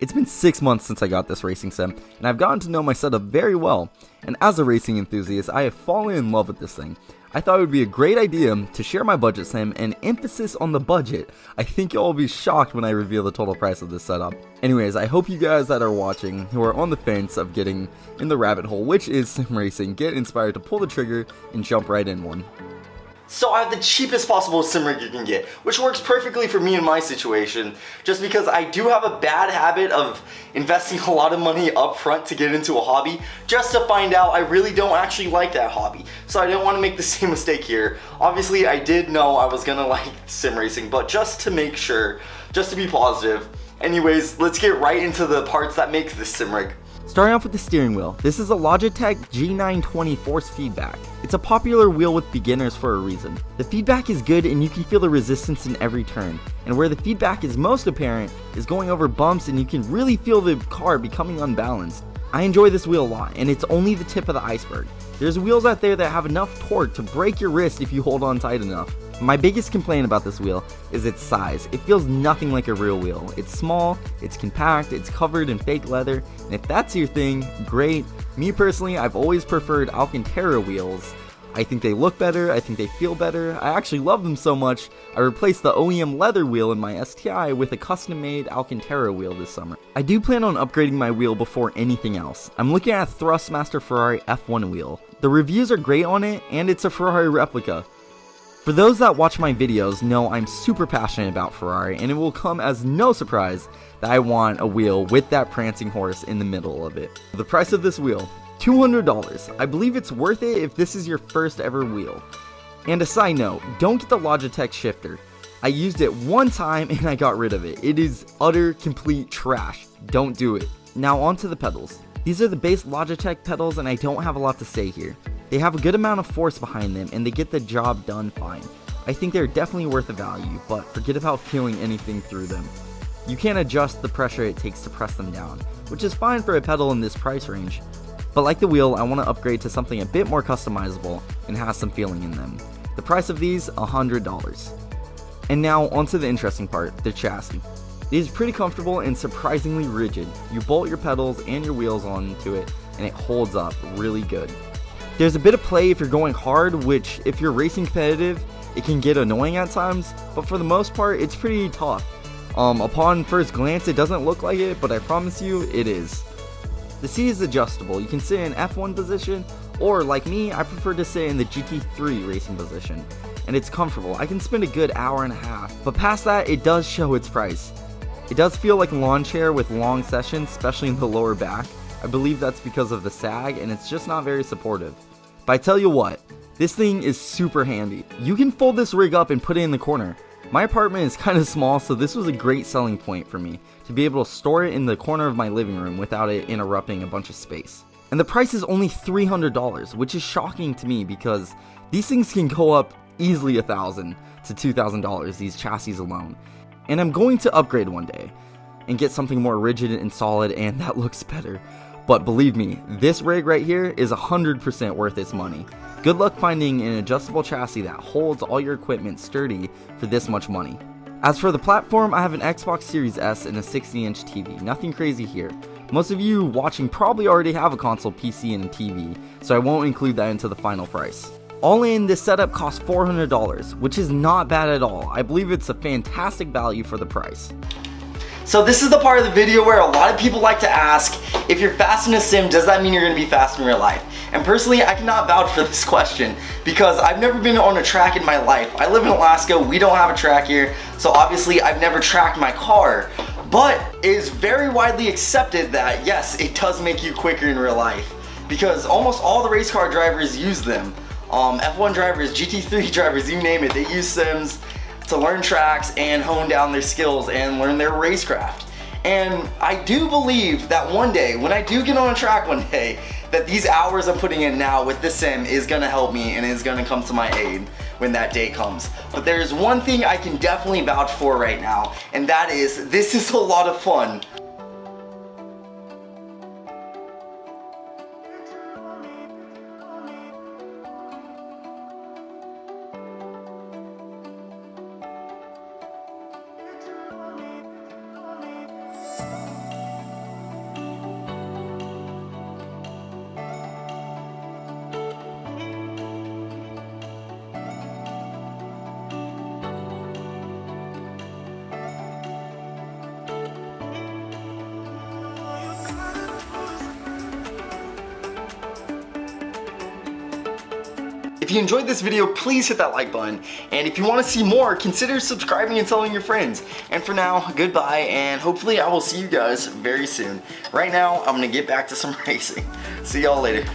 It's been 6 months since I got this racing sim, and I've gotten to know my setup very well, and as a racing enthusiast, I have fallen in love with this thing. I thought it would be a great idea to share my budget sim, and emphasis on the budget. I think you'll all be shocked when I reveal the total price of this setup. Anyways, I hope you guys that are watching, who are on the fence of getting in the rabbit hole, which is sim racing, get inspired to pull the trigger and jump right in one. So I have the cheapest possible sim rig you can get, which works perfectly for me in my situation, just because I do have a bad habit of investing a lot of money up front to get into a hobby, just to find out I really don't actually like that hobby. So I didn't want to make the same mistake here. Obviously I did know I was gonna like sim racing, but just to make sure, just to be positive. Anyways, let's get right into the parts that make this sim rig. Starting off with the steering wheel, this is a Logitech G920 force feedback. It's a popular wheel with beginners for a reason. The feedback is good and you can feel the resistance in every turn, and where the feedback is most apparent is going over bumps and you can really feel the car becoming unbalanced. I enjoy this wheel a lot, and it's only the tip of the iceberg. There's wheels out there that have enough torque to break your wrist if you hold on tight enough. My biggest complaint about this wheel is its size. It feels nothing like a real wheel. It's small, it's compact, it's covered in fake leather, and if that's your thing, great. Me personally, I've always preferred Alcantara wheels. I think they look better, I think they feel better. I actually love them so much, I replaced the OEM leather wheel in my STI with a custom-made Alcantara wheel this summer. I do plan on upgrading my wheel before anything else. I'm looking at a Thrustmaster Ferrari F1 wheel. The reviews are great on it, and it's a Ferrari replica. For those that watch my videos know I'm super passionate about Ferrari, and it will come as no surprise that I want a wheel with that prancing horse in the middle of it. The price of this wheel, $200. I believe it's worth it if this is your first ever wheel. And a side note, don't get the Logitech shifter. I used it one time and I got rid of it. It is utter, complete trash. Don't do it. Now onto the pedals. These are the base Logitech pedals and I don't have a lot to say here. They have a good amount of force behind them and they get the job done fine. I think they're definitely worth the value, but forget about feeling anything through them. You can't adjust the pressure it takes to press them down, which is fine for a pedal in this price range. But like the wheel, I want to upgrade to something a bit more customizable and has some feeling in them. The price of these, $100. And now onto the interesting part, the chassis. It is pretty comfortable and surprisingly rigid. You bolt your pedals and your wheels onto it and it holds up really good. There's a bit of play if you're going hard, which if you're racing competitive, it can get annoying at times, but for the most part, it's pretty tough. Upon first glance, it doesn't look like it, but I promise you, it is. The seat is adjustable. You can sit in F1 position, or like me, I prefer to sit in the GT3 racing position, and it's comfortable. I can spend a good hour and a half, but past that, it does show its price. It does feel like a lawn chair with long sessions, especially in the lower back. I believe that's because of the sag, and it's just not very supportive. But I tell you what, this thing is super handy. You can fold this rig up and put it in the corner. My apartment is kind of small, so this was a great selling point for me, to be able to store it in the corner of my living room without it interrupting a bunch of space. And the price is only $300, which is shocking to me because these things can go up easily $1,000 to $2,000, these chassis alone. And I'm going to upgrade one day and get something more rigid and solid and that looks better. But believe me, this rig right here is 100% worth its money. Good luck finding an adjustable chassis that holds all your equipment sturdy for this much money. As for the platform, I have an Xbox Series S and a 60-inch TV. Nothing crazy here. Most of you watching probably already have a console, PC, and TV, so I won't include that into the final price. All in, this setup costs $400, which is not bad at all. I believe it's a fantastic value for the price. So this is the part of the video where a lot of people like to ask, if you're fast in a sim, does that mean you're going to be fast in real life? And personally, I cannot vouch for this question because I've never been on a track in my life. I live in Alaska, we don't have a track here, so obviously I've never tracked my car. But it is very widely accepted that yes, it does make you quicker in real life because almost all the race car drivers use them. F1 drivers, GT3 drivers, you name it, they use sims to learn tracks and hone down their skills and learn their racecraft. And I do believe that one day, when I do get on a track one day, that these hours I'm putting in now with the sim is gonna help me and is gonna come to my aid when that day comes. But there's one thing I can definitely vouch for right now, and that is, this is a lot of fun. If you enjoyed this video, please hit that like button. And if you want to see more, consider subscribing and telling your friends. And for now, goodbye, and hopefully I will see you guys very soon. Right now, I'm gonna get back to some racing. See y'all later.